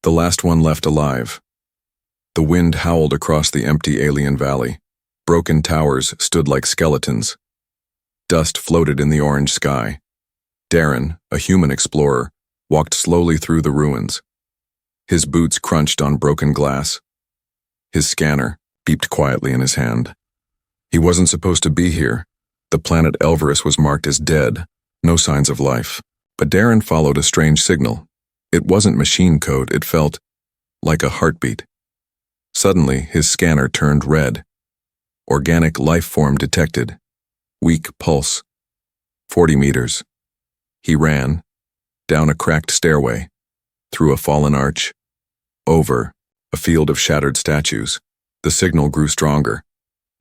The last one left alive. The wind howled across the empty alien valley. Broken towers stood like skeletons. Dust floated in the orange sky. Darren, a human explorer, walked slowly through the ruins. His boots crunched on broken glass. His scanner beeped quietly in his hand. He wasn't supposed to be here. The planet Elvarus was marked as dead, no signs of life. But Darren followed a strange signal. It wasn't machine code, it felt like a heartbeat. Suddenly, his scanner turned red. Organic life form detected. Weak pulse. 40 meters. He ran, down a cracked stairway, through a fallen arch, over a field of shattered statues. The signal grew stronger.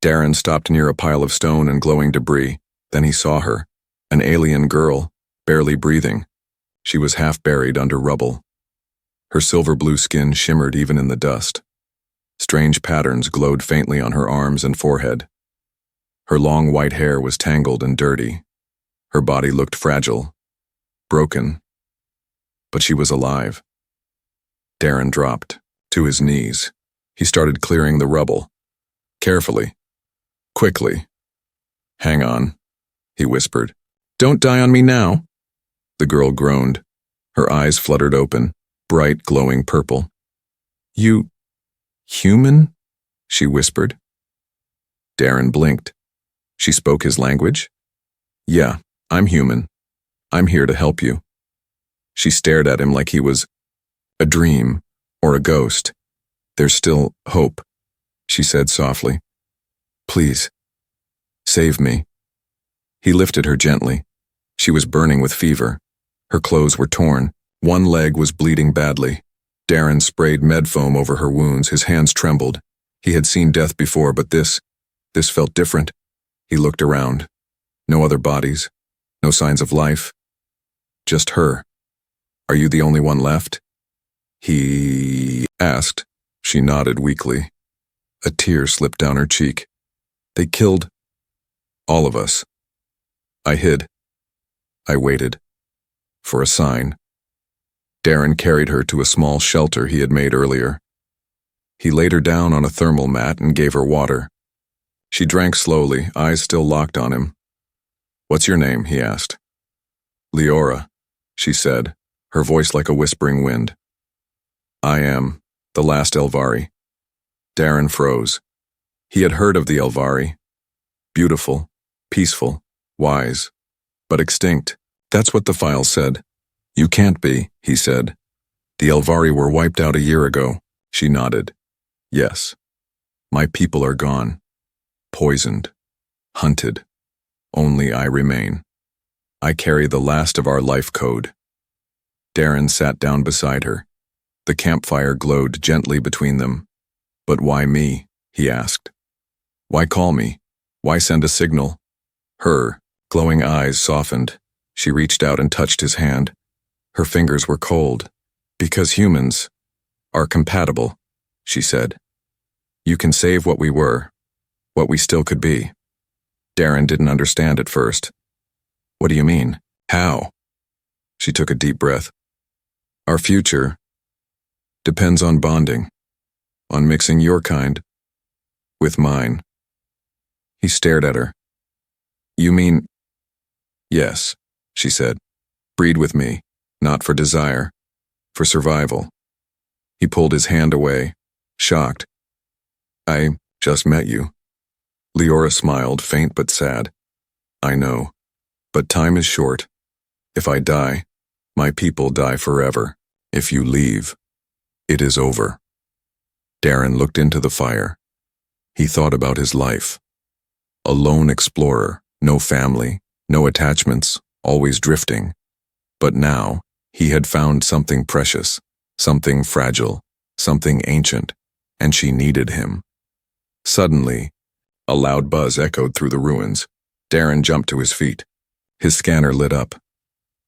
Darren stopped near a pile of stone and glowing debris. Then he saw her, an alien girl, barely breathing. She was half buried under rubble. Her silver-blue skin shimmered even in the dust. Strange patterns glowed faintly on her arms and forehead. Her long white hair was tangled and dirty. Her body looked fragile, broken, but she was alive. Darren dropped to his knees. He started clearing the rubble. Carefully. Quickly. "Hang on," he whispered. "Don't die on me now." The girl groaned. Her eyes fluttered open, bright, glowing purple. "You... human?" she whispered. Darren blinked. She spoke his language? "Yeah, I'm human. I'm here to help you." She stared at him like he was a dream or a ghost. "There's still hope," she said softly. "Please, save me." He lifted her gently. She was burning with fever. Her clothes were torn. One leg was bleeding badly. Darren sprayed med foam over her wounds. His hands trembled. He had seen death before, but this felt different. He looked around. No other bodies. No signs of life. Just her. "Are you the only one left?" he asked. She nodded weakly. A tear slipped down her cheek. "They killed all of us." I hid. I waited. For a sign. Darren carried her to a small shelter he had made earlier. He laid her down on a thermal mat and gave her water. She drank slowly, eyes still locked on him. "What's your name?" he asked. "Leora," she said, her voice like a whispering wind. "I am the last Elvari." Darren froze. He had heard of the Elvari. Beautiful, peaceful, wise, but extinct. That's what the file said. "You can't be," he said. "The Elvari were wiped out a year ago." She nodded. "Yes. My people are gone. Poisoned. Hunted. Only I remain. I carry the last of our life code." Darren sat down beside her. The campfire glowed gently between them. "But why me?" he asked. "Why call me? Why send a signal?" Her glowing eyes softened. She reached out and touched his hand. Her fingers were cold. "Because humans are compatible," she said. "You can save what we were, what we still could be." Darren didn't understand at first. "What do you mean? How?" She took a deep breath. "Our future depends on bonding, on mixing your kind with mine." He stared at her. "You mean..." "Yes," she said. "Breed with me, not for desire, for survival." He pulled his hand away, shocked. "I just met you." Leora smiled, faint but sad. "I know, but time is short. If I die, my people die forever. If you leave, it is over." Darren looked into the fire. He thought about his life. A lone explorer, no family, no attachments, always drifting. But now, he had found something precious, something fragile, something ancient, and she needed him. Suddenly, a loud buzz echoed through the ruins. Darren jumped to his feet. His scanner lit up.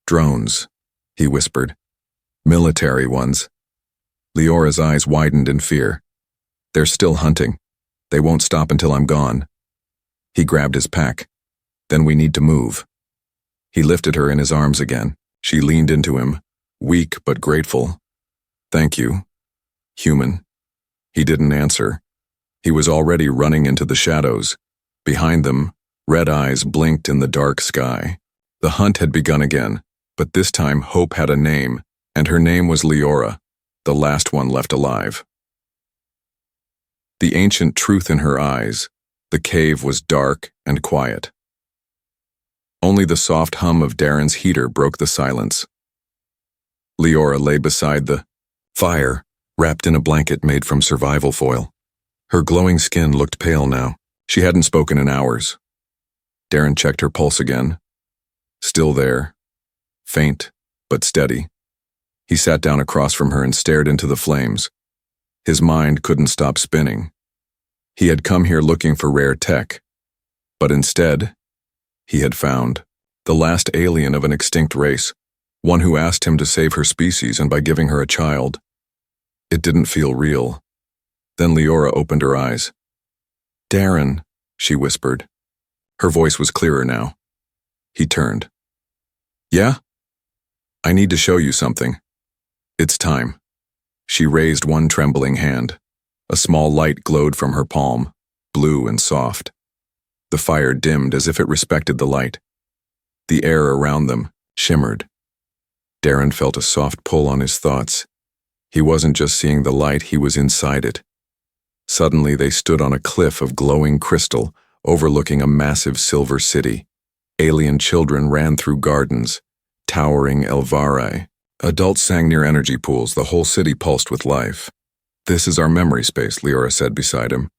"Drones," he whispered. "Military ones." Leora's eyes widened in fear. "They're still hunting. They won't stop until I'm gone." He grabbed his pack. "Then we need to move." He lifted her in his arms again. She leaned into him, weak but grateful. Thank you, human. He didn't answer. He was already running into the shadows. Behind them, red eyes blinked in the dark sky. The hunt had begun again, but this time Hope had a name, and her name was Leora, the last one left alive. The ancient truth in her eyes, the cave was dark and quiet. Only the soft hum of Darren's heater broke the silence. Leora lay beside the fire, wrapped in a blanket made from survival foil. Her glowing skin looked pale now. She hadn't spoken in hours. Darren checked her pulse again. Still there. Faint, but steady. He sat down across from her and stared into the flames. His mind couldn't stop spinning. He had come here looking for rare tech, but instead, he had found the last alien of an extinct race, one who asked him to save her species and by giving her a child. It didn't feel real. Then Leora opened her eyes. Darren, she whispered. Her voice was clearer now. He turned. Yeah? I need to show you something. It's time. She raised one trembling hand. A small light glowed from her palm, blue and soft. The fire dimmed as if it respected the light. The air around them shimmered. Darren felt a soft pull on his thoughts. He wasn't just seeing the light, he was inside it. Suddenly they stood on a cliff of glowing crystal, overlooking a massive silver city. Alien children ran through gardens, towering Elvarai. Adults sang near energy pools, the whole city pulsed with life. This is our memory space, Leora said beside him.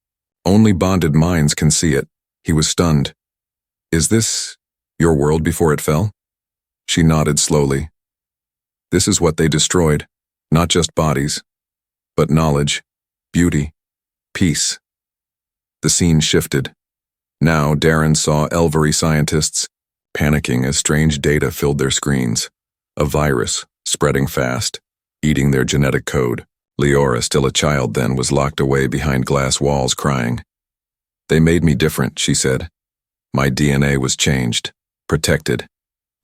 Only bonded minds can see it. He was stunned. Is this your world before it fell? She nodded slowly. This is what they destroyed, not just bodies, but knowledge, beauty, peace. The scene shifted. Now Darren saw Elvari scientists panicking as strange data filled their screens. A virus, spreading fast, eating their genetic code. Leora, still a child then, was locked away behind glass walls crying. They made me different, she said. My DNA was changed, protected.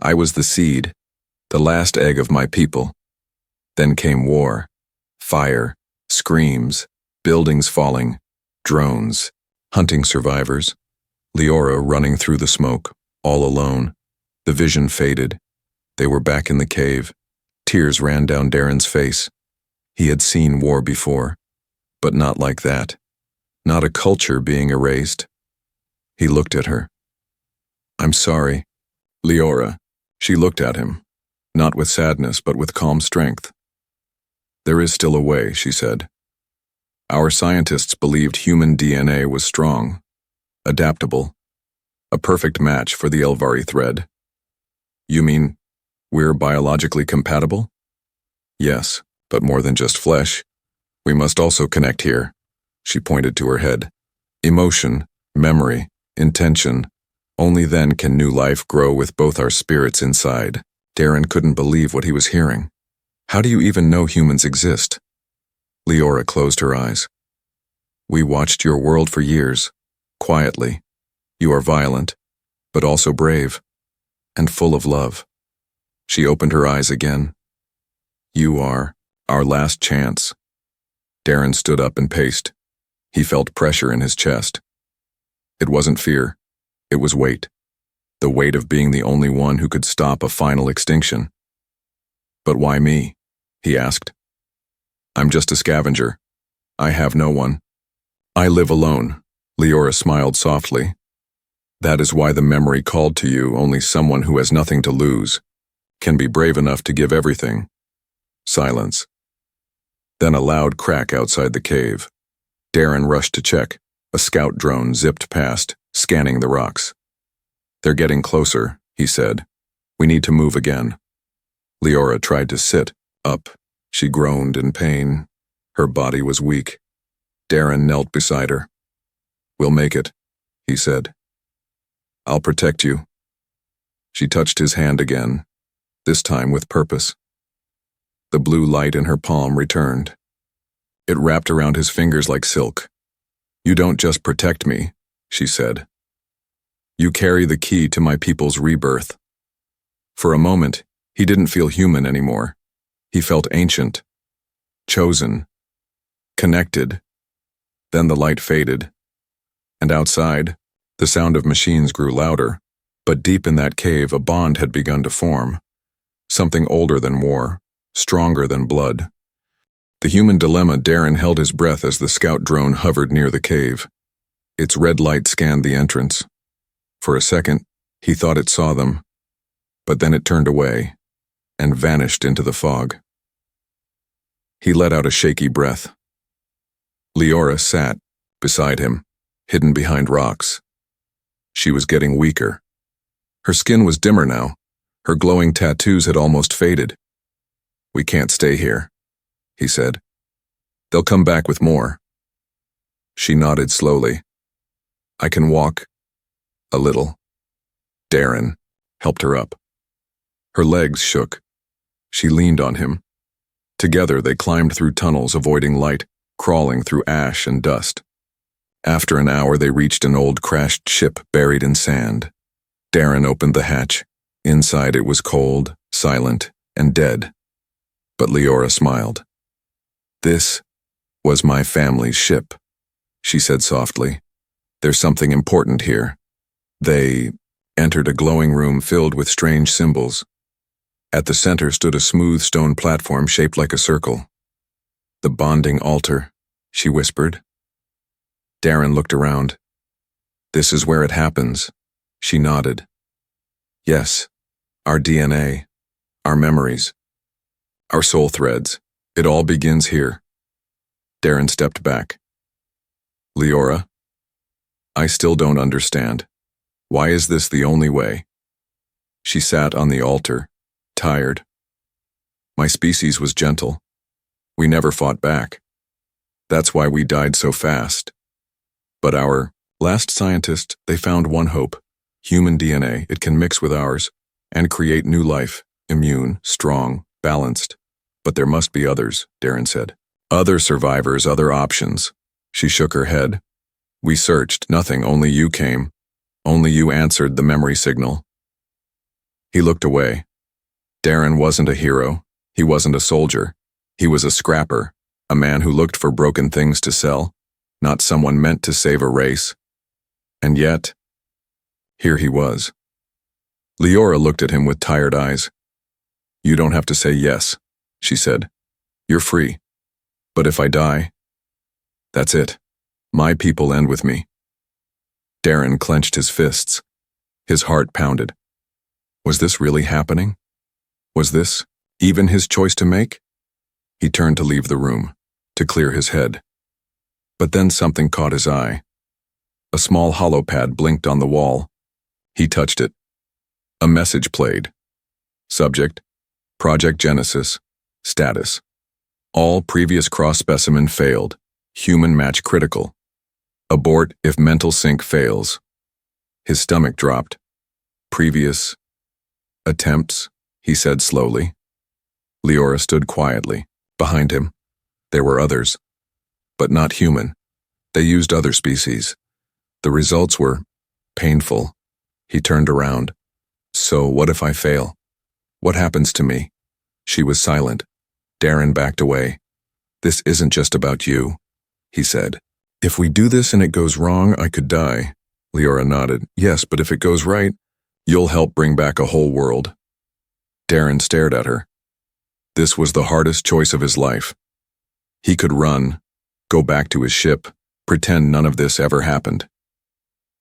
I was the seed, the last egg of my people. Then came war, fire, screams, buildings falling, drones, hunting survivors. Leora running through the smoke, all alone. The vision faded. They were back in the cave. Tears ran down Darren's face. He had seen war before, but not like that. Not a culture being erased. He looked at her. I'm sorry. Leora. She looked at him, not with sadness but with calm strength. There is still a way, she said. Our scientists believed human DNA was strong, adaptable, a perfect match for the Elvari thread. You mean we're biologically compatible? Yes, but more than just flesh. We must also connect here. She pointed to her head. Emotion, memory, intention. Only then can new life grow with both our spirits inside. Darren couldn't believe what he was hearing. How do you even know humans exist? Leora closed her eyes. We watched your world for years, quietly. You are violent, but also brave, and full of love. She opened her eyes again. You are our last chance. Darren stood up and paced. He felt pressure in his chest. It wasn't fear. It was weight. The weight of being the only one who could stop a final extinction. But why me? He asked. I'm just a scavenger. I have no one. I live alone. Leora smiled softly. That is why the memory called to you. Only someone who has nothing to lose can be brave enough to give everything. Silence. Then a loud crack outside the cave. Darren rushed to check. A scout drone zipped past, scanning the rocks. They're getting closer, he said. We need to move again. Leora tried to sit up. She groaned in pain. Her body was weak. Darren knelt beside her. We'll make it, he said. I'll protect you. She touched his hand again, this time with purpose. The blue light in her palm returned. It wrapped around his fingers like silk. You don't just protect me, she said. You carry the key to my people's rebirth. For a moment, he didn't feel human anymore. He felt ancient. chosen, connected. Then the light faded, and outside, the sound of machines grew louder, but deep in that cave a bond had begun to form. Something older than war, stronger than blood. The human dilemma. Darren held his breath as the scout drone hovered near the cave. Its red light scanned the entrance. For a second, he thought it saw them, but then it turned away and vanished into the fog. He let out a shaky breath. Leora sat beside him, hidden behind rocks. She was getting weaker. Her skin was dimmer now. Her glowing tattoos had almost faded. "We can't stay here," he said. "They'll come back with more." She nodded slowly. "I can walk a little." Darren helped her up. Her legs shook. She leaned on him. Together they climbed through tunnels, avoiding light, crawling through ash and dust. After an hour they reached an old crashed ship buried in sand. Darren opened the hatch. Inside it was cold, silent, and dead. But Leora smiled. "This was my family's ship," she said softly. "There's something important here." They entered a glowing room filled with strange symbols. At the center stood a smooth stone platform shaped like a circle. "The bonding altar," she whispered. Darren looked around. "This is where it happens," she nodded. "Yes, our DNA, our memories, our soul threads, it all begins here." Darren stepped back. "Leora, I still don't understand. Why is this the only way?" She sat on the altar, tired. "My species was gentle. We never fought back. That's why we died so fast. But our last scientists, they found one hope. Human DNA, it can mix with ours and create new life, immune, strong, balanced. But there must be others," Darren said. "Other survivors, other options." She shook her head. "We searched, nothing, only you came. Only you answered the memory signal." He looked away. Darren wasn't a hero. He wasn't a soldier. He was a scrapper, a man who looked for broken things to sell, not someone meant to save a race. And yet, here he was. Leora looked at him with tired eyes. "You don't have to say yes," she said. "You're free. But if I die, that's it. My people end with me." Darren clenched his fists. His heart pounded. Was this really happening? Was this even his choice to make? He turned to leave the room, to clear his head. But then something caught his eye. A small hollow pad blinked on the wall. He touched it. A message played. Subject: Project Genesis. Status: all previous cross-specimen failed. Human match critical. Abort if mental sync fails. His stomach dropped. "Previous attempts," he said slowly. Leora stood quietly. Behind him, there were others. But not human. They used other species. The results were painful. He turned around. "So what if I fail? What happens to me?" She was silent. Darren backed away. "This isn't just about you," he said. "If we do this and it goes wrong, I could die." Leora nodded. "Yes, but if it goes right, you'll help bring back a whole world." Darren stared at her. This was the hardest choice of his life. He could run, go back to his ship, pretend none of this ever happened.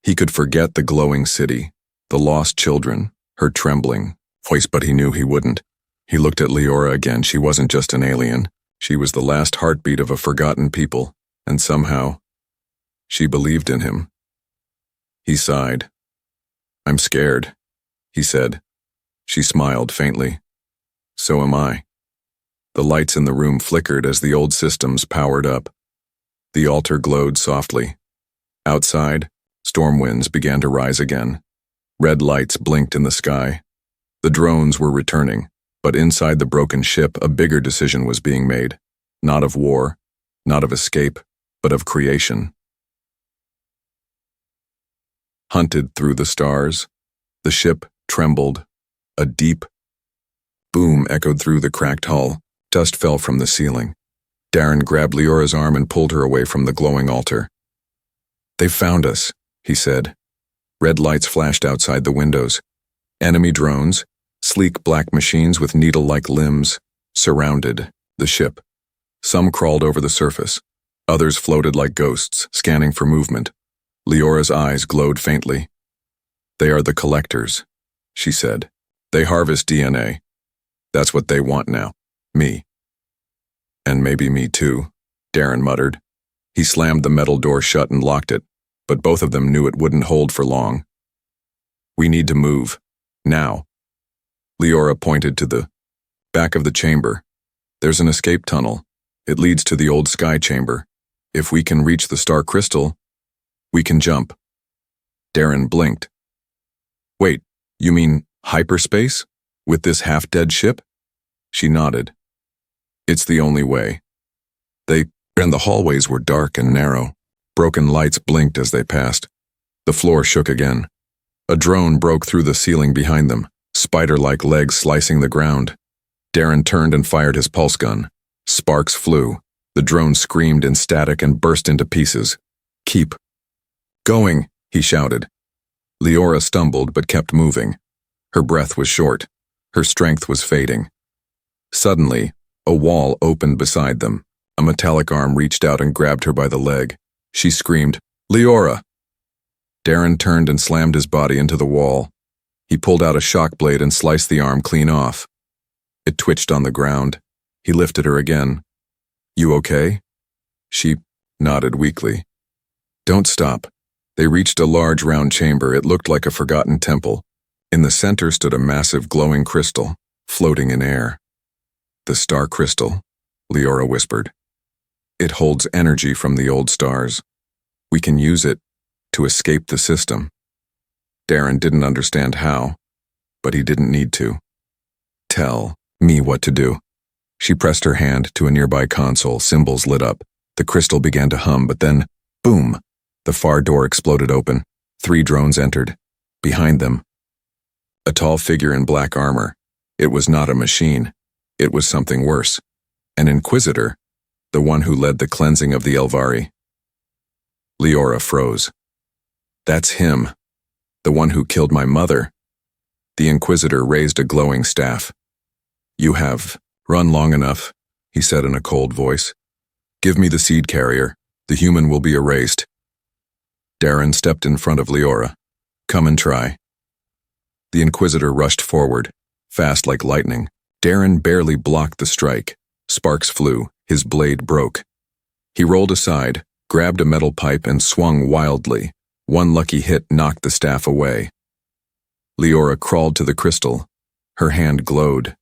He could forget the glowing city, the lost children, her trembling voice, but he knew he wouldn't. He looked at Leora again. She wasn't just an alien. She was the last heartbeat of a forgotten people, and somehow, she believed in him. He sighed. "I'm scared," he said. She smiled faintly. "So am I." The lights in the room flickered as the old systems powered up. The altar glowed softly. Outside, storm winds began to rise again. Red lights blinked in the sky. The drones were returning, but inside the broken ship a bigger decision was being made. Not of war, not of escape, but of creation. Hunted through the stars, the ship trembled. A deep boom echoed through the cracked hull. Dust fell from the ceiling. Darren grabbed Leora's arm and pulled her away from the glowing altar. "They've found us," he said. Red lights flashed outside the windows. Enemy drones, sleek black machines with needle-like limbs, surrounded the ship. Some crawled over the surface. Others floated like ghosts, scanning for movement. Leora's eyes glowed faintly. "They are the collectors," she said. "They harvest DNA. That's what they want now. Me." "And maybe me too," Darren muttered. He slammed the metal door shut and locked it, but both of them knew it wouldn't hold for long. "We need to move. Now." Leora pointed to the back of the chamber. "There's an escape tunnel. It leads to the old sky chamber. If we can reach the star crystal, we can jump." Darren blinked. "Wait, you mean hyperspace? With this half-dead ship?" She nodded. "It's the only way." And the hallways were dark and narrow. Broken lights blinked as they passed. The floor shook again. A drone broke through the ceiling behind them, spider-like legs slicing the ground. Darren turned and fired his pulse gun. Sparks flew. The drone screamed in static and burst into pieces. "Keep going," he shouted. Leora stumbled but kept moving. Her breath was short. Her strength was fading. Suddenly, a wall opened beside them. A metallic arm reached out and grabbed her by the leg. She screamed, "Leora!" Darren turned and slammed his body into the wall. He pulled out a shock blade and sliced the arm clean off. It twitched on the ground. He lifted her again. "You okay?" She nodded weakly. "Don't stop." They reached a large round chamber. It looked like a forgotten temple. In the center stood a massive glowing crystal, floating in air. "The star crystal," Leora whispered. "It holds energy from the old stars. We can use it to escape the system." Darren didn't understand how, but he didn't need to. "Tell me what to do." She pressed her hand to a nearby console. Symbols lit up. The crystal began to hum, but then, boom, the far door exploded open. 3 drones entered. Behind them, a tall figure in black armor. It was not a machine. It was something worse. An inquisitor, the one who led the cleansing of the Elvari. Leora froze. "That's him. The one who killed my mother." The inquisitor raised a glowing staff. "You have run long enough," he said in a cold voice. "Give me the seed carrier. The human will be erased." Darren stepped in front of Leora. "Come and try." The inquisitor rushed forward, fast like lightning. Darren barely blocked the strike. Sparks flew. His blade broke. He rolled aside, grabbed a metal pipe, and swung wildly. One lucky hit knocked the staff away. Leora crawled to the crystal. Her hand glowed.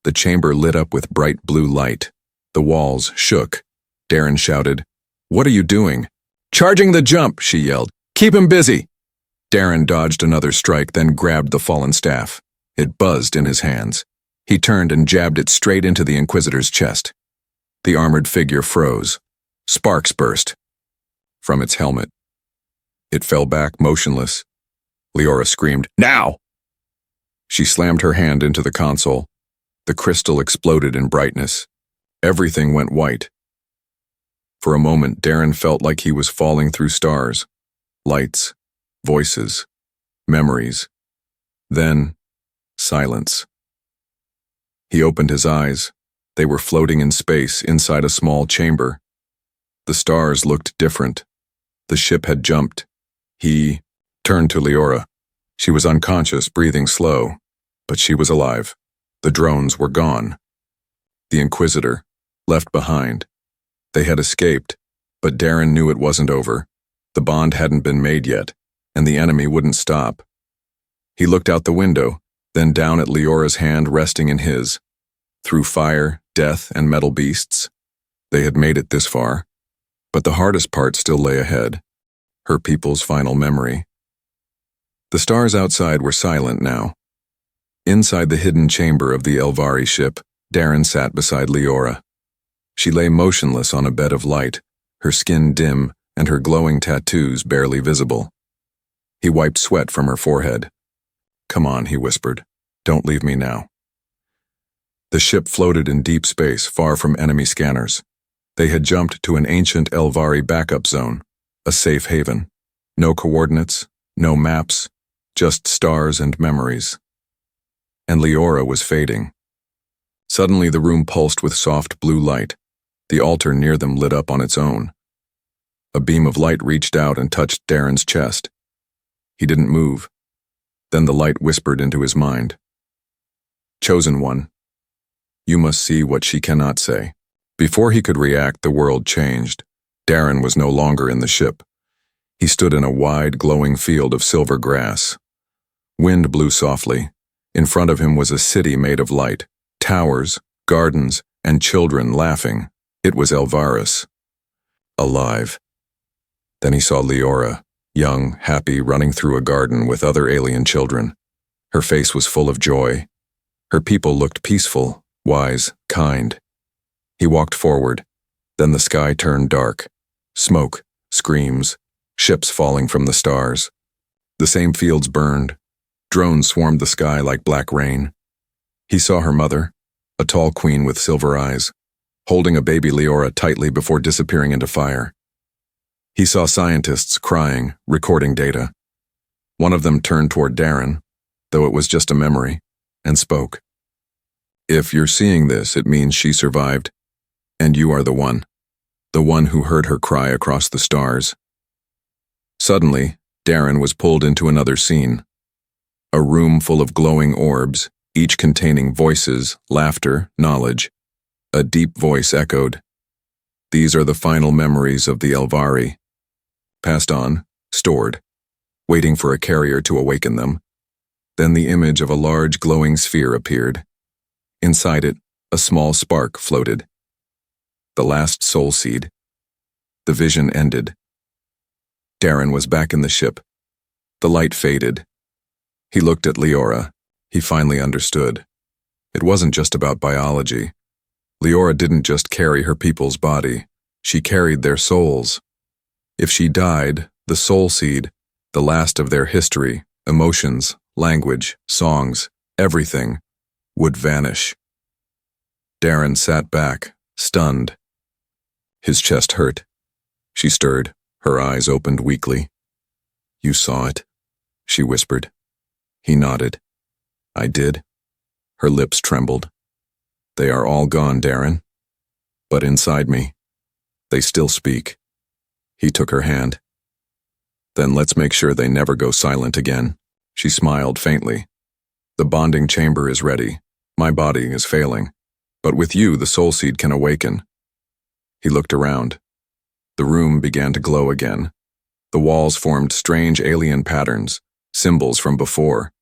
The chamber lit up with bright blue light. The walls shook. Darren shouted, "What are you doing?" "Charging the jump," she yelled. "Keep him busy." Darren dodged another strike, then grabbed the fallen staff. It buzzed in his hands. He turned and jabbed it straight into the Inquisitor's chest. The armored figure froze. Sparks burst from its helmet. It fell back motionless. Leora screamed, "Now!" She slammed her hand into the console. The crystal exploded in brightness. Everything went white. For a moment, Darren felt like he was falling through stars. Lights, voices, memories. Then, silence. He opened his eyes. They were floating in space inside a small chamber. The stars looked different. The ship had jumped. He turned to Leora. She was unconscious, breathing slow, but she was alive. The drones were gone. The Inquisitor, left behind. They had escaped, but Darren knew it wasn't over. The bond hadn't been made yet, and the enemy wouldn't stop. He looked out the window, then down at Leora's hand resting in his. Through fire, death, and metal beasts, they had made it this far. But the hardest part still lay ahead. Her people's final memory. The stars outside were silent now. Inside the hidden chamber of the Elvari ship, Darren sat beside Leora. She lay motionless on a bed of light, her skin dim and her glowing tattoos barely visible. He wiped sweat from her forehead. "Come on," he whispered. "Don't leave me now." The ship floated in deep space, far from enemy scanners. They had jumped to an ancient Elvari backup zone, a safe haven. No coordinates, no maps, just stars and memories. And Leora was fading. Suddenly the room pulsed with soft blue light. The altar near them lit up on its own. A beam of light reached out and touched Darren's chest. He didn't move. Then the light whispered into his mind. "Chosen one, you must see what she cannot say." Before he could react, the world changed. Darren was no longer in the ship. He stood in a wide, glowing field of silver grass. Wind blew softly. In front of him was a city made of light, towers, gardens, and children laughing. It was Elvaris. Alive. Then he saw Leora, young, happy, running through a garden with other alien children. Her face was full of joy. Her people looked peaceful, wise, kind. He walked forward. Then the sky turned dark. Smoke, screams, ships falling from the stars. The same fields burned. Drones swarmed the sky like black rain. He saw her mother, a tall queen with silver eyes, holding a baby Leora tightly before disappearing into fire. He saw scientists crying, recording data. One of them turned toward Darren, though it was just a memory, and spoke. "If you're seeing this, it means she survived, and you are the one who heard her cry across the stars." Suddenly, Darren was pulled into another scene. A room full of glowing orbs, each containing voices, laughter, knowledge. A deep voice echoed, "These are the final memories of the Elvari." Passed on, stored, waiting for a carrier to awaken them. Then the image of a large glowing sphere appeared. Inside it, a small spark floated. The last soul seed. The vision ended. Darren was back in the ship. The light faded. He looked at Leora. He finally understood. It wasn't just about biology. Leora didn't just carry her people's body. She carried their souls. If she died, the soul seed, the last of their history, emotions, language, songs, everything, would vanish. Darren sat back, stunned. His chest hurt. She stirred, her eyes opened weakly. "You saw it?" she whispered. He nodded. "I did." Her lips trembled. "They are all gone, Darren. But inside me, they still speak." He took her hand. "Then let's make sure they never go silent again." She smiled faintly. "The bonding chamber is ready. My body is failing. But with you, the soul seed can awaken." He looked around. The room began to glow again. The walls formed strange alien patterns, symbols from before.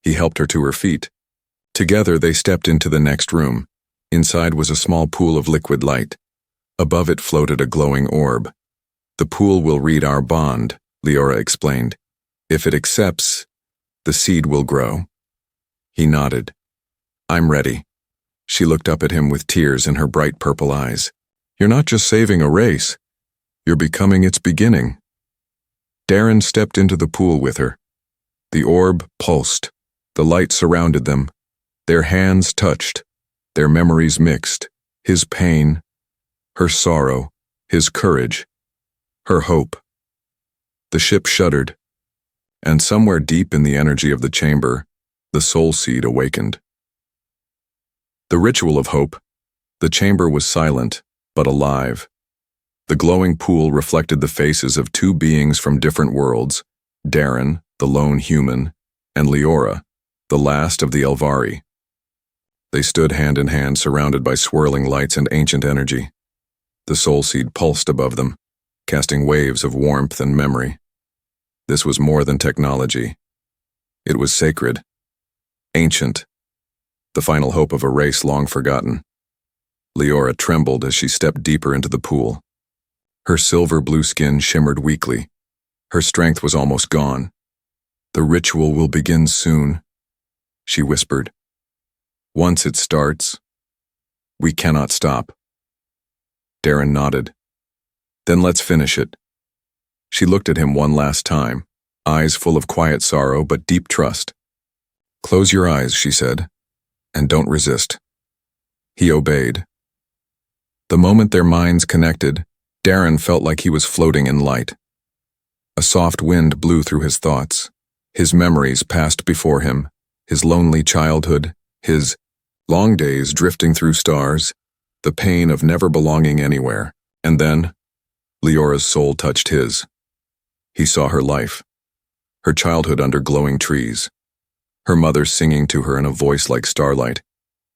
He helped her to her feet. Together they stepped into the next room. Inside was a small pool of liquid light. Above it floated a glowing orb. "The pool will read our bond," Leora explained. "If it accepts, the seed will grow." He nodded. "I'm ready." She looked up at him with tears in her bright purple eyes. "You're not just saving a race. You're becoming its beginning." Darren stepped into the pool with her. The orb pulsed. The light surrounded them. Their hands touched. Their memories mixed. His pain, her sorrow, his courage, her hope. The ship shuddered. And somewhere deep in the energy of the chamber, the soul seed awakened. The ritual of hope. The chamber was silent, but alive. The glowing pool reflected the faces of two beings from different worlds, Darren, the lone human, and Leora, the last of the Elvari. They stood hand in hand, surrounded by swirling lights and ancient energy. The soul seed pulsed above them, casting waves of warmth and memory. This was more than technology. It was sacred, ancient, the final hope of a race long forgotten. Leora trembled as she stepped deeper into the pool. Her silver blue skin shimmered weakly. Her strength was almost gone. "The ritual will begin soon," she whispered. "Once it starts, we cannot stop." Darren nodded. "Then let's finish it." She looked at him one last time, eyes full of quiet sorrow but deep trust. "Close your eyes," she said, "and don't resist." He obeyed. The moment their minds connected, Darren felt like he was floating in light. A soft wind blew through his thoughts. His memories passed before him, his lonely childhood, his long days drifting through stars, the pain of never belonging anywhere. And then, Leora's soul touched his. He saw her life, her childhood under glowing trees, her mother singing to her in a voice like starlight,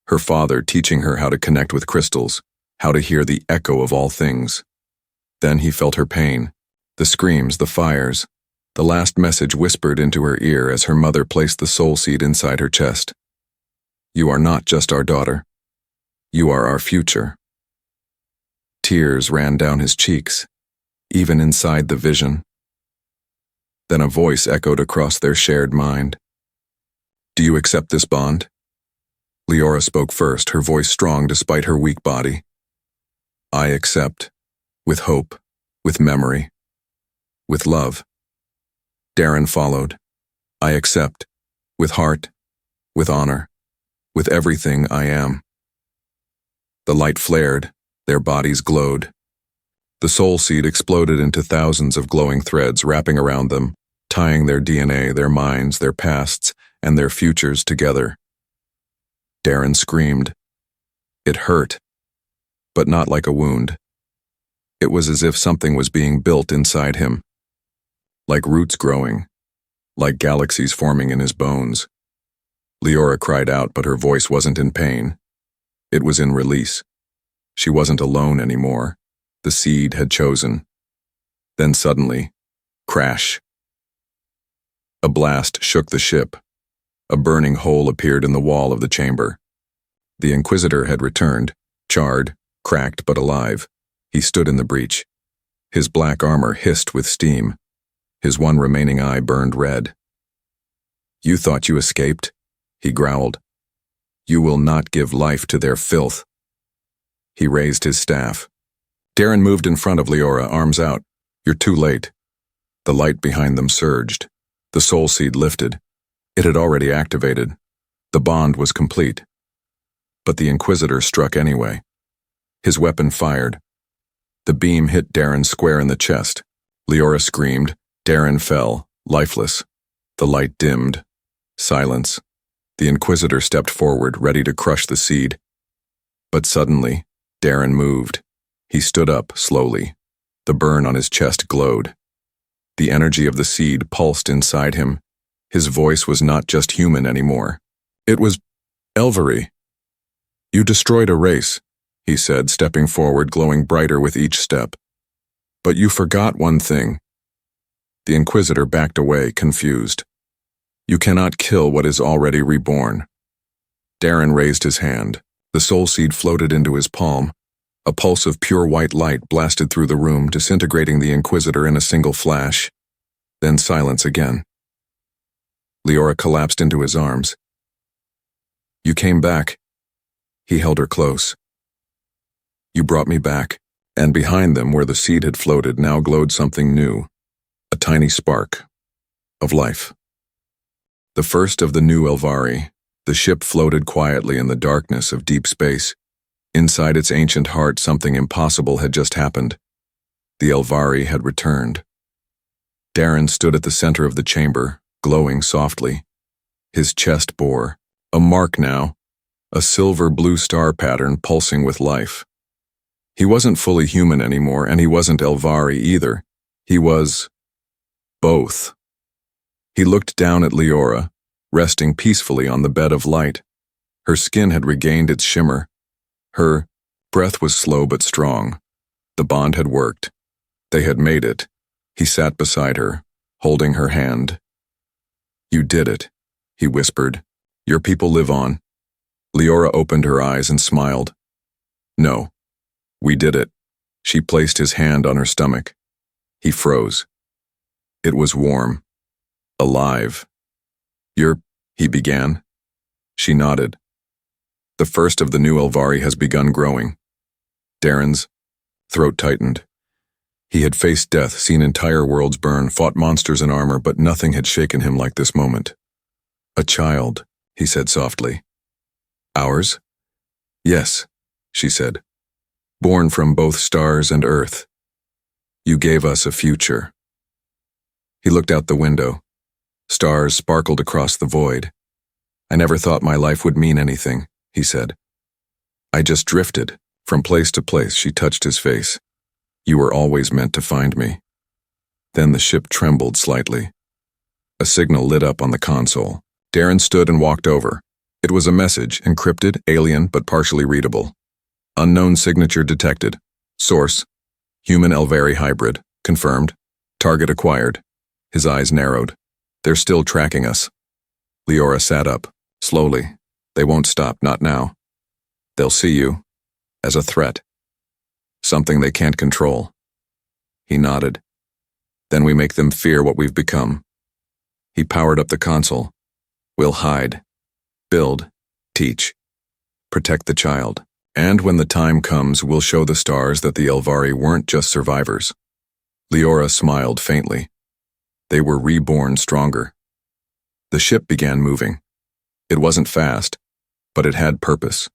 her father teaching her how to connect with crystals, how to hear the echo of all things. Then he felt her pain, the screams, the fires, the last message whispered into her ear as her mother placed the soul seed inside her chest. You are not just our daughter. You are our future. Tears ran down his cheeks, even inside the vision. Then a voice echoed across their shared mind. Do you accept this bond? Leora spoke first, her voice strong despite her weak body. I accept, with hope, with memory, with love. Darren followed. I accept, with heart, with honor, with everything I am. The light flared, their bodies glowed. The soul seed exploded into thousands of glowing threads wrapping around them, tying their DNA, their minds, their pasts, and their futures together. Darren screamed. It hurt, but not like a wound. It was as if something was being built inside him. Like roots growing, like galaxies forming in his bones. Leora cried out, but her voice wasn't in pain. It was in release. She wasn't alone anymore. The seed had chosen. Then suddenly, crash. A blast shook the ship. A burning hole appeared in the wall of the chamber. The Inquisitor had returned, charred, cracked but alive. He stood in the breach. His black armor hissed with steam. His one remaining eye burned red. You thought you escaped? He growled. You will not give life to their filth. He raised his staff. Darren moved in front of Leora, arms out. You're too late. The light behind them surged. The soul seed lifted. It had already activated. The bond was complete. But the Inquisitor struck anyway. His weapon fired. The beam hit Darren square in the chest. Leora screamed. Darren fell, lifeless. The light dimmed. Silence. The Inquisitor stepped forward, ready to crush the seed. But suddenly, Darren moved. He stood up, slowly. The burn on his chest glowed. The energy of the seed pulsed inside him. His voice was not just human anymore. It was, Elvery. You destroyed a race, he said, stepping forward, glowing brighter with each step. But you forgot one thing. The Inquisitor backed away, confused. You cannot kill what is already reborn. Darren raised his hand. The soul seed floated into his palm. A pulse of pure white light blasted through the room, disintegrating the Inquisitor in a single flash. Then silence again. Leora collapsed into his arms. You came back. He held her close. You brought me back. And behind them, where the seed had floated, now glowed something new. A tiny spark of life. The first of the new Elvari, the ship floated quietly in the darkness of deep space. Inside its ancient heart, something impossible had just happened. The Elvari had returned. Darren stood at the center of the chamber, glowing softly. His chest bore a mark now, a silver blue star pattern pulsing with life. He wasn't fully human anymore, and he wasn't Elvari either. He was both. He looked down at Leora, resting peacefully on the bed of light. Her skin had regained its shimmer. Her breath was slow but strong. The bond had worked. They had made it. He sat beside her, holding her hand. You did it, he whispered. Your people live on. Leora opened her eyes and smiled. No, we did it. She placed his hand on her stomach. He froze. It was warm. Alive. He began. She nodded. The first of the new Elvari has begun growing. Darren's throat tightened. He had faced death, seen entire worlds burn, fought monsters in armor, but nothing had shaken him like this moment. A child, he said softly. Ours? Yes, she said. born from both stars and earth. You gave us a future." He looked out the window. Stars sparkled across the void. "I never thought my life would mean anything," he said. "I just drifted, from place to place." She touched his face. "You were always meant to find me." Then the ship trembled slightly. A signal lit up on the console. Darren stood and walked over. It was a message, encrypted, alien, but partially readable. "Unknown signature detected. Source: human Elvari hybrid. Confirmed. Target acquired." His eyes narrowed. "They're still tracking us." Leora sat up, slowly. "They won't stop, not now. They'll see you as a threat. Something they can't control." He nodded. "Then we make them fear what we've become." He powered up the console. "We'll hide, build, teach, protect the child. And when the time comes, we'll show the stars that the Elvari weren't just survivors." Leora smiled faintly. They were reborn stronger. The ship began moving. It wasn't fast, but it had purpose.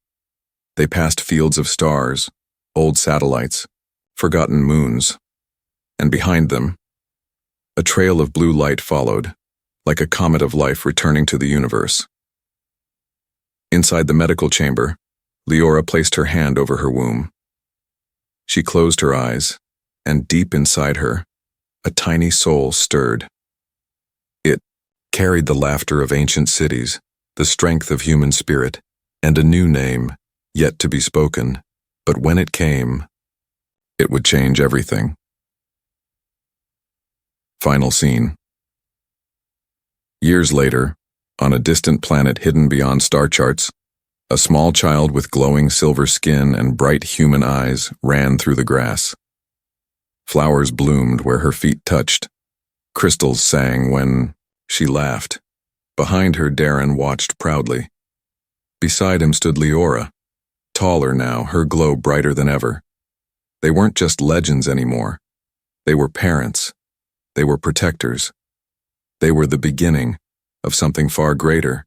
They passed fields of stars, old satellites, forgotten moons. And behind them, a trail of blue light followed, like a comet of life returning to the universe. Inside the medical chamber, Leora placed her hand over her womb. She closed her eyes, and deep inside her, a tiny soul stirred. It carried the laughter of ancient cities, the strength of human spirit, and a new name, yet to be spoken. But when it came, it would change everything. Final scene. Years later, on a distant planet hidden beyond star charts, a small child with glowing silver skin and bright human eyes ran through the grass. Flowers bloomed where her feet touched. Crystals sang when she laughed. Behind her, Darren watched proudly. Beside him stood Leora, taller now, her glow brighter than ever. They weren't just legends anymore. They were parents. They were protectors. They were the beginning of something far greater.